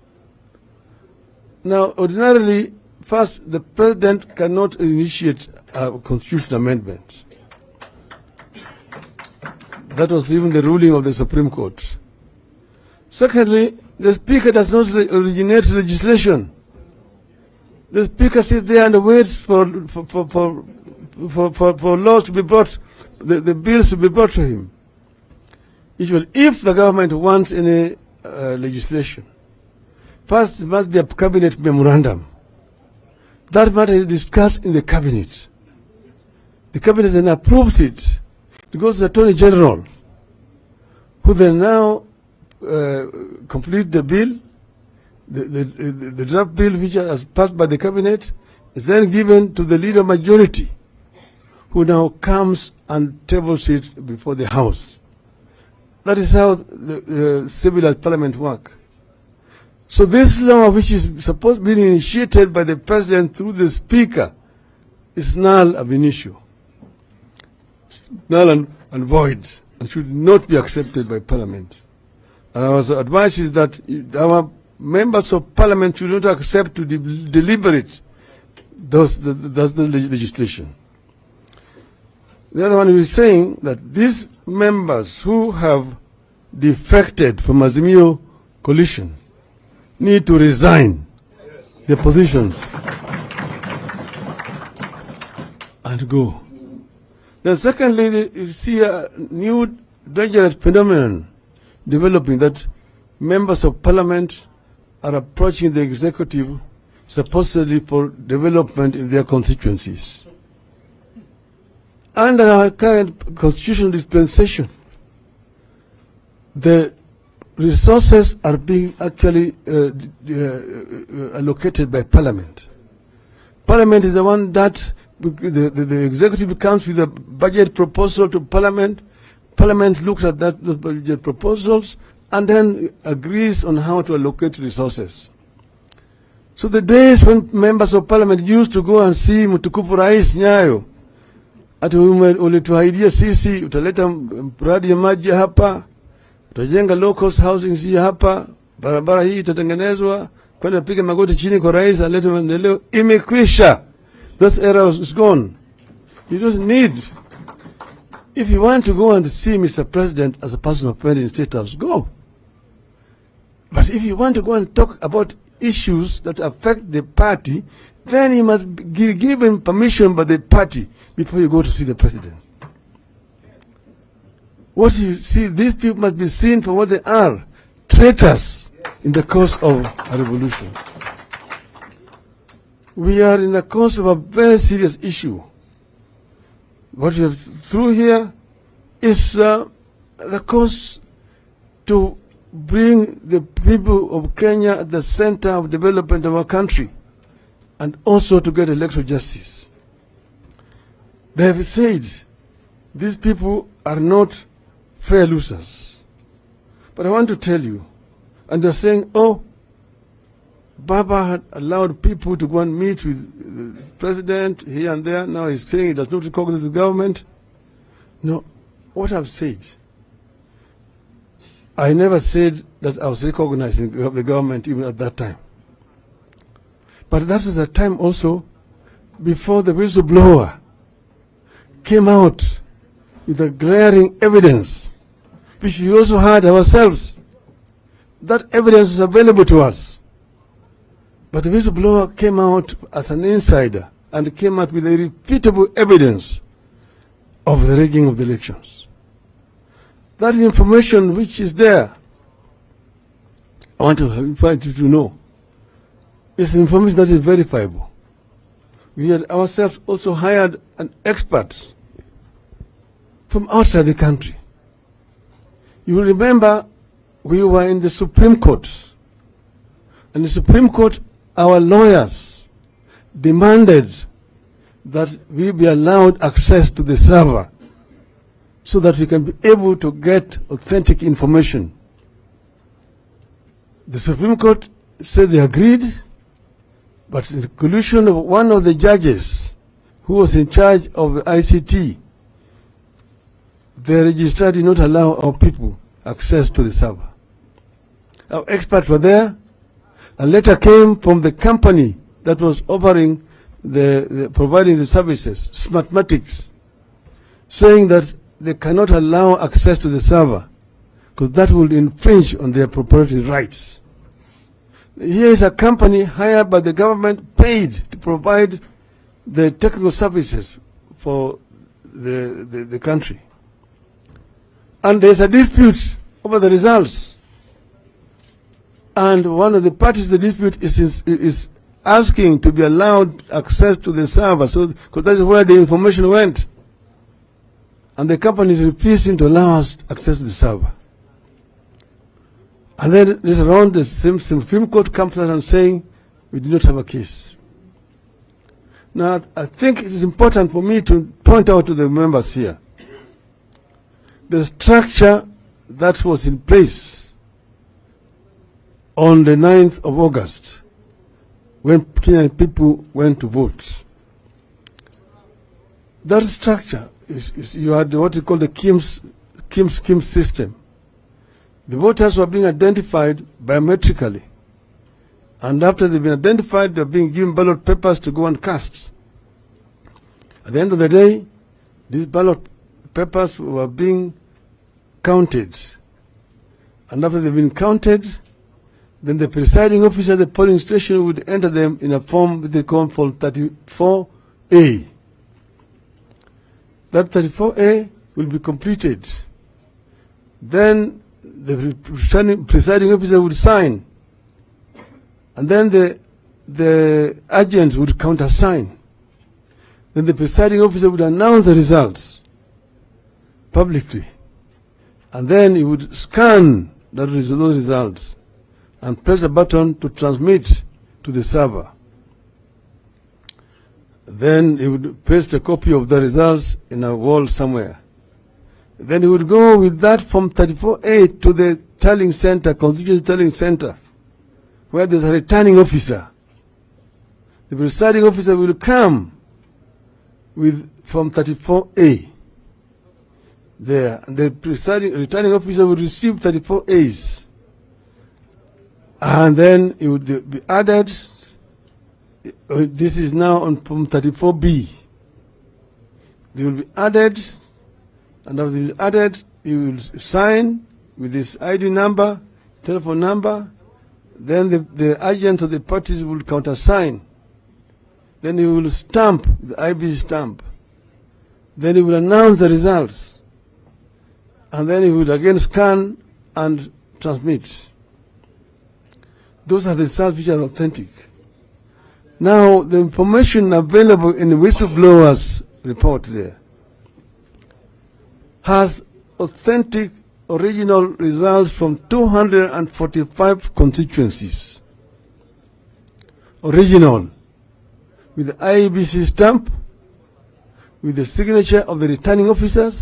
Now, ordinarily, first, the president cannot initiate a constitutional amendment. That was even the ruling of the Supreme Court. Secondly, the speaker does not originate legislation. The speaker sits there and waits for laws to be brought, the bills to be brought to him. Usually, if the government wants any legislation, first there must be a cabinet memorandum. That matter is discussed in the cabinet. The cabinet then approves it. It goes to the Attorney General, who then now complete the bill. The draft bill which is passed by the cabinet is then given to the leader majority, who now comes and tables it before the House. That is how the civilized parliament work. So this law, which is supposed to be initiated by the president through the speaker, is null ab initio, null and void, and should not be accepted by parliament. And our advice is that our members of parliament should not accept to deliberate the legislation. The other one is saying that these members who have defected from Azimio coalition need to resign their positions and go. Then secondly, you see a new dangerous phenomenon developing, that members of parliament are approaching the executive supposedly for development in their constituencies. Under our current constitutional dispensation, the resources are being actually allocated by parliament. Parliament is the one that the executive comes with a budget proposal to Parliament. Parliament looks at those budget proposals and then agrees on how to allocate resources. So the days when members of Parliament used to go and see mtukufu Rais Nyayo, ati ulituahidia sisi utaleta mradi ya maji hapa, utajenga low-cost housing hii hapa, barabara hii itatengenezwa, kwenda piga magoti chini kwa rais alete maendeleo, imekwisha. That era is gone. You don't need. If you want to go and see Mr. President as a person of merit in State House, go. But if you want to go and talk about issues that affect the party, then you must give him permission by the party before you go to see the president. What you see, these people must be seen for what they are, traitors in the cause of a revolution. We are in the course of a very serious issue. What we have through here is the course to bring the people of Kenya at the center of development of our country and also to get electoral justice. They have said these people are not fair losers. But I want to tell you, and they're saying, oh, Baba had allowed people to go and meet with the president here and there. Now he's saying he does not recognize the government. No, what I've said, I never said that I was recognizing the government even at that time. But that was a time also before the whistleblower came out with a glaring evidence, which we also had ourselves. That evidence was available to us. But the whistleblower came out as an insider and came out with irrefutable evidence of the rigging of the elections. That information which is there, I want to invite you to know, is information that is verifiable. We had ourselves also hired an expert from outside the country. You will remember we were in the Supreme Court. And the Supreme Court, our lawyers demanded that we be allowed access to the server so that we can be able to get authentic information. The Supreme Court said they agreed, but the collusion of one of the judges who was in charge of the ICT, the registrar did not allow our people access to the server. Our experts were there. A letter came from the company that was offering providing the services, Smartmatics, saying that they cannot allow access to the server because that will infringe on their proprietary rights. Here is a company hired by the government, paid to provide the technical services for the country. And there's a dispute over the results. And one of the parties to the dispute is asking to be allowed access to the server, so because that is where the information went. And the company is refusing to allow us access to the server. And then later on, the Supreme Court comes out and saying, we do not have a case. Now, I think it is important for me to point out to the members here, the structure that was in place on the 9th of August, when Kenyan people went to vote. That structure is you had what you call the Kim system. The voters were being identified biometrically. And after they've been identified, they're being given ballot papers to go and cast. At the end of the day, these ballot papers were being counted. And after they've been counted, then the presiding officer at the polling station would enter them in a form that they call Form 34A. That 34A will be completed. Then the presiding officer would sign. And then the agent would countersign. Then the presiding officer would announce the results publicly. And then he would scan those results and press a button to transmit to the server. Then he would paste a copy of the results in a wall somewhere. Then he would go with that Form 34A to the tallying center, constituency tallying center, where there's a returning officer. The presiding officer will come with Form 34A there. And the returning officer will receive 34As. And then it would be added. This is now on Form 34B. They will be added, and after they will be added, you will sign with this ID number, telephone number. Then the agent of the parties will countersign. Then he will stamp the IB stamp. Then he will announce the results. And then he will again scan and transmit. Those are the results which are authentic. Now, the information available in the whistleblower's report there has authentic original results from 245 constituencies. Original, with the IEBC stamp, with the signature of the returning officers,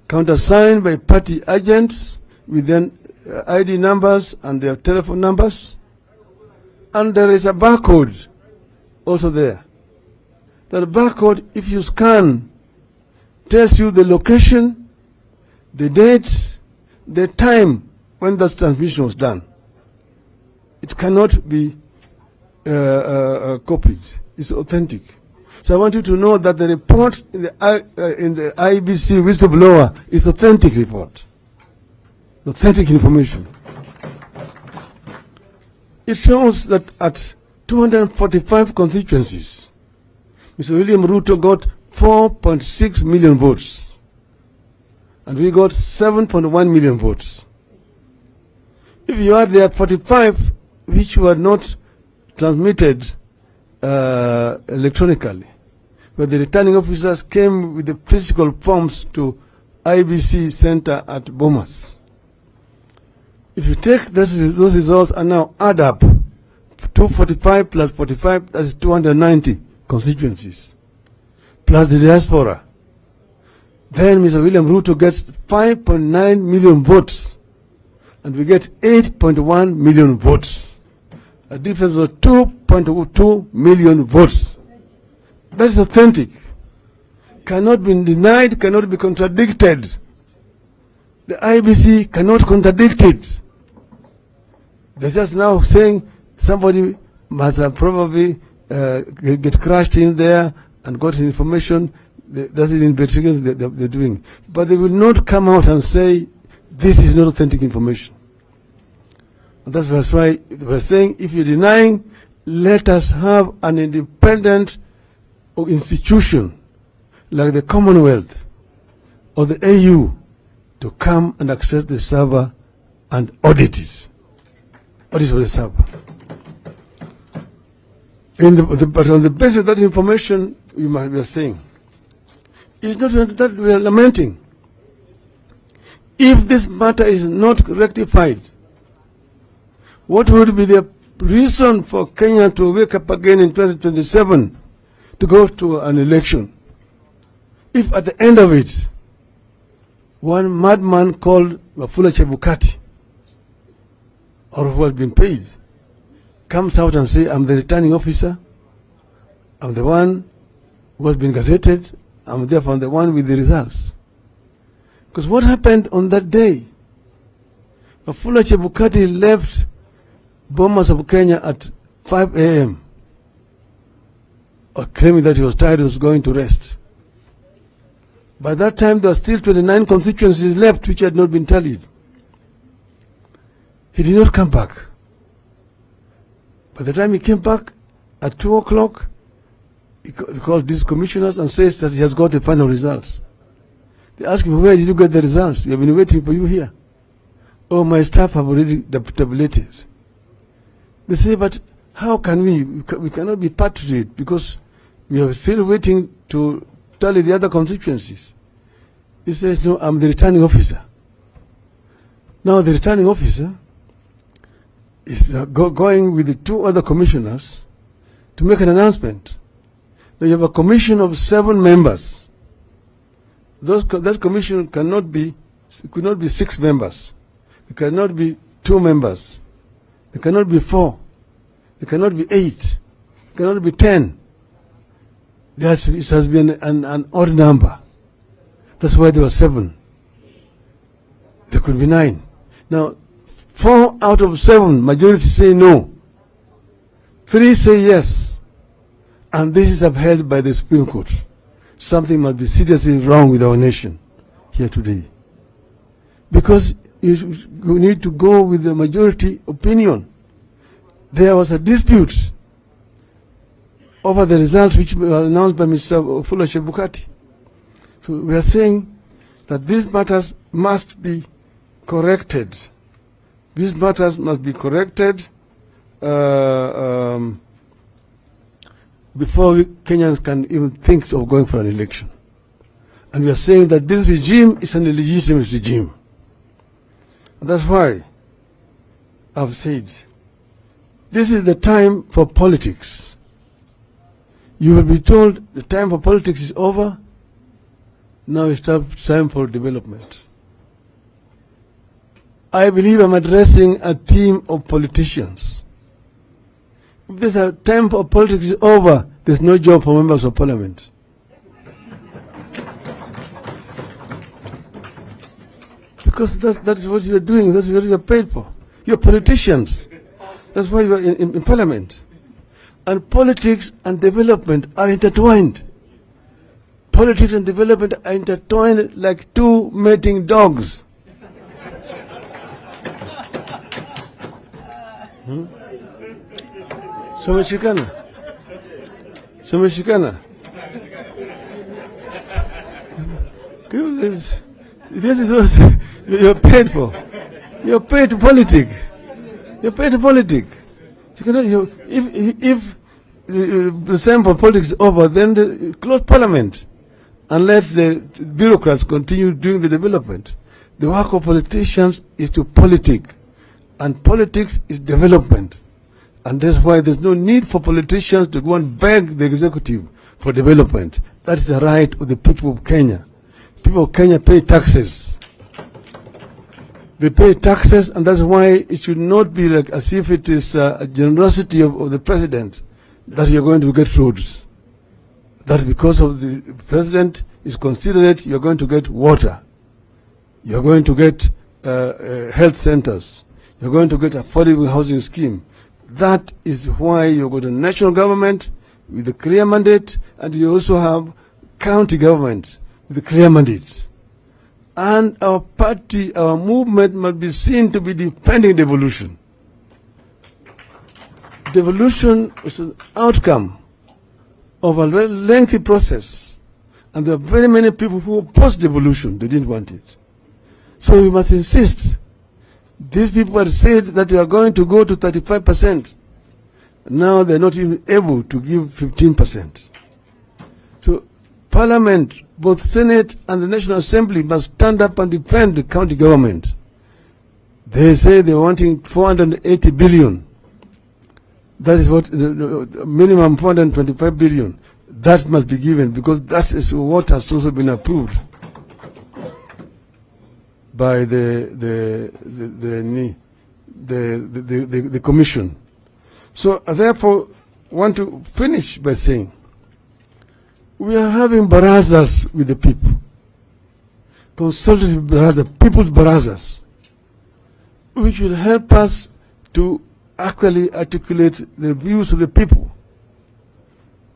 countersigned by party agents, with then ID numbers and their telephone numbers. And there is a barcode also there. That barcode, if you scan, tells you the location, the date, the time when that transmission was done. It cannot be copied. It's authentic. So I want you to know that the report in the IBC whistleblower is authentic report. Authentic information. It shows that at 245 constituencies, Mr. William Ruto got 4.6 million votes. And we got 7.1 million votes. If you add the 45 which were not transmitted electronically, where the returning officers came with the physical forms to IBC Center at Bomas. If you take those results and now add up 245 plus 45, that's 290 constituencies, plus the diaspora, then Mr. William Ruto gets 5.9 million votes, and we get 8.1 million votes. A difference of 2.2 million votes. That is authentic. Cannot be denied, cannot be contradicted. The IBC cannot contradict it. They're just now saying somebody must have probably get crashed in there and got information. That's the investigation they're doing. But they will not come out and say this is not authentic information. And that's why we're saying if you're denying, let us have an independent institution like the Commonwealth or the AU to come and access the server and audit it. Audit of the server. But on the basis of that information, we might be saying, it's not that we are lamenting. If this matter is not rectified, what would be the reason for Kenya to wake up again in 2027 to go to an election? If at the end of it, one madman called Wafula Chebukati, or who has been paid, comes out and says, I'm the returning officer, I'm the one who has been gazetted, I'm therefore the one with the results. Because what happened on that day? Wafula Chebukati left Bomas of Kenya at 5 a.m. claiming that he was tired, he was going to rest. By that time, there were still 29 constituencies left which had not been tallied. He did not come back. By the time he came back at 2 o'clock, he called these commissioners and says that he has got the final results. They asked him, where did you get the results? We have been waiting for you here. Oh, my staff have already tabulated. They say, but how can we cannot be part of it because we are still waiting to tally the other constituencies. He says, no, I'm the returning officer. Now the returning officer is going with the two other commissioners to make an announcement Now you have a commission of 7 members. That commission could not be 6 members. It cannot be 2 members. It cannot be 4. It cannot be 8. It cannot be 10. It has been an odd number. That's why there were 7. There could be 9. Now, 4 out of 7, majority say no. 3 say yes. And this is upheld by the Supreme Court. Something must be seriously wrong with our nation here today. Because you need to go with the majority opinion. There was a dispute over the results which were announced by Mr. Ofula Chebukati. So we are saying that these matters must be corrected. These matters must be corrected before Kenyans can even think of going for an election. And we are saying that this regime is an illegitimate regime. And that's why I've said, this is the time for politics. You will be told the time for politics is over. Now it's time for development. I believe I'm addressing a team of politicians. If there's a time for politics is over, there's no job for members of parliament. Because that is what you're doing, that's what you're paid for. You're politicians. That's why you're in parliament. And politics and development are intertwined. Politics and development are intertwined like 2 mating dogs. Someshikana. This is what you're paid for. You're paid to politic. You're paid to politic. You cannot. If the time for politics is over, then close parliament, and let the bureaucrats continue doing the development. The work of politicians is to politic, and politics is development. And that's why there's no need for politicians to go and beg the executive for development. That is the right of the people of Kenya. People of Kenya pay taxes. They pay taxes, and that's why it should not be like as if it is a generosity of the president that you're going to get roads. That's because of the president is considerate, you're going to get water. You're going to get health centers. You're going to get affordable housing scheme. That is why you go to national government with a clear mandate, and you also have county government with a clear mandate. And our party, our movement must be seen to be defending devolution. Devolution is an outcome of a very lengthy process. And there are very many people who opposed devolution. They didn't want it. So we must insist. These people had said that we are going to go to 35%. Now they're not even able to give 15%. So Parliament, both Senate and the National Assembly, must stand up and defend the county government. They say they're wanting 480 billion. That is what, minimum 425 billion. That must be given, because that is what has also been approved by the commission. So therefore, want to finish by saying, we are having barazas with the people, consultative barazas, people's barazas, which will help us to actually articulate the views of the people.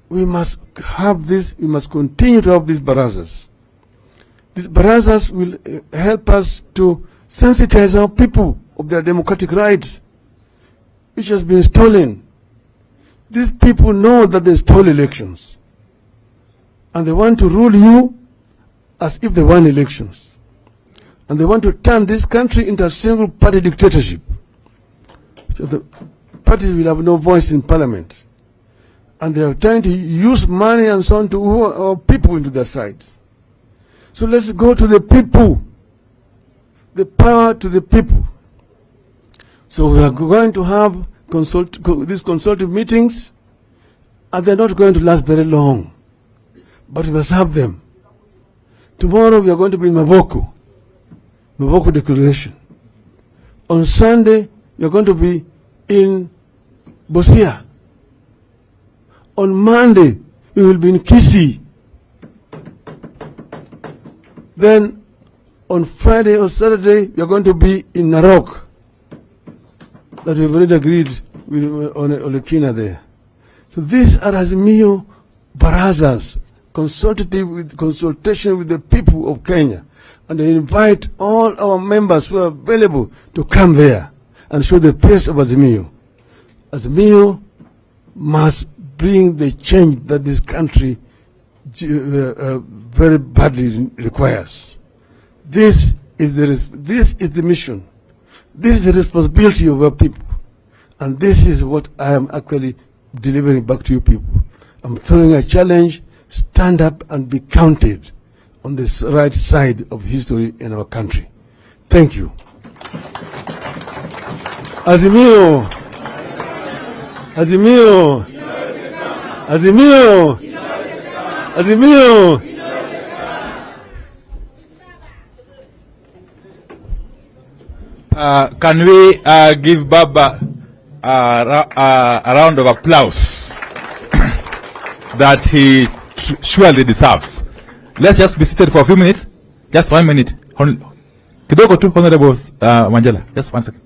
We must have this, we must continue to have these barazas. These barazas will help us to sensitize our people of their democratic rights, which has been stolen. These people know that they stole elections, and they want to rule you as if they won elections. And they want to turn this country into a single-party dictatorship. So the parties will have no voice in parliament. And they are trying to use money and so on to woo our people into their side. So let's go to the people. The power to the people. So we are going to have these consultative meetings, and they're not going to last very long. But we must have them. Tomorrow we are going to be in Maboko Declaration. On Sunday, we are going to be in Busia. On Monday, we will be in Kisii. Then, on Friday or Saturday, we are going to be in Narok. That we've already agreed with on Olekina there. So these are Azimio barazas, consultation with the people of Kenya. And I invite all our members who are available to come there and show the face of Azimio. Azimio must bring the change that this country very badly requires. This is the mission. This is the responsibility of our people. And this is what I am actually delivering back to you people. I'm throwing a challenge. Stand up and be counted on this right side of history in our country. Thank you. Azimio. Azimio. Azimio. Azimio. Can we give Baba a round of applause that he surely deserves? Let's just be seated for a few minutes. Just 1 minute. Kidogo tu, Honorable Wanjala. Just 1 second.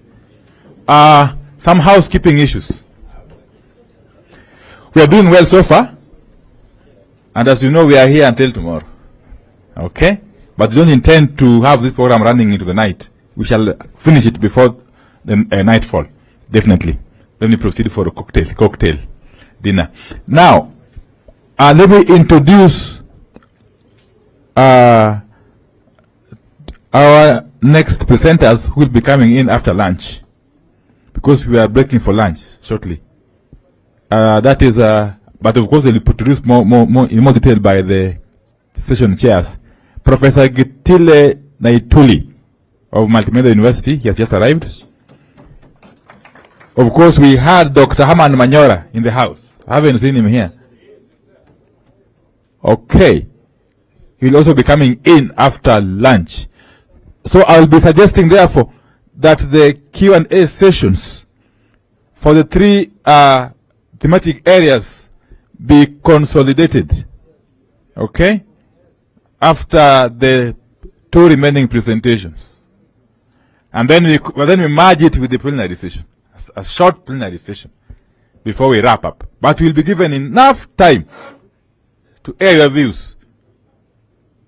Some housekeeping issues. We are doing well so far. And as you know, we are here until tomorrow. Okay? But we don't intend to have this program running into the night. We shall finish it before the nightfall. Definitely. Then we proceed for a cocktail dinner. Now, let me introduce our next presenters who will be coming in after lunch, because we are breaking for lunch shortly. That is, but of course, they'll be introduced in more detail by the session chairs. Professor Gitile Naituli of Multimedia University, he has just arrived. Of course, we had Dr. Haman Manyora in the house. I haven't seen him here. Okay. He'll also be coming in after lunch. So I'll be suggesting, therefore, that the Q&A sessions for the three thematic areas be consolidated. Okay? After the two remaining presentations. And then we merge it with the plenary session. A short plenary session before we wrap up. But we'll be given enough time to air your views.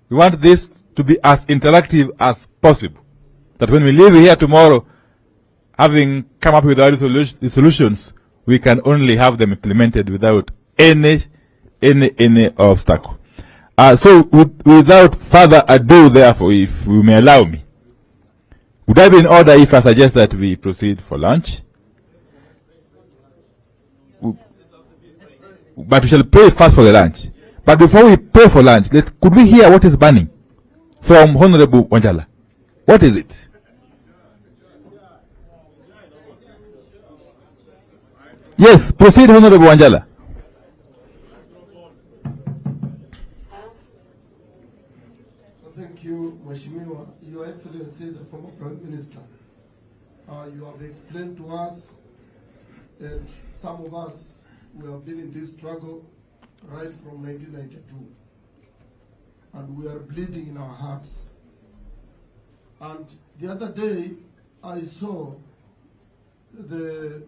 We want this to be as interactive as possible. That when we leave here tomorrow, having come up with our solutions, we can only have them implemented without any obstacle. So without further ado, therefore, if you may allow me, would I be in order if I suggest that we proceed for lunch? But we shall pray first for the lunch. But before we pray for lunch, could we hear what is burning from Honorable Wanjala? What is it? Yes, proceed, Honorable Wanjala. Thank you, Mheshimiwa. Your Excellency, the former Prime Minister. You have explained to us, and some of us, we have been in this struggle right from 1992. And we are bleeding in our hearts. And the other day, I saw the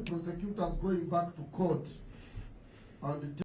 prosecutors going back to court and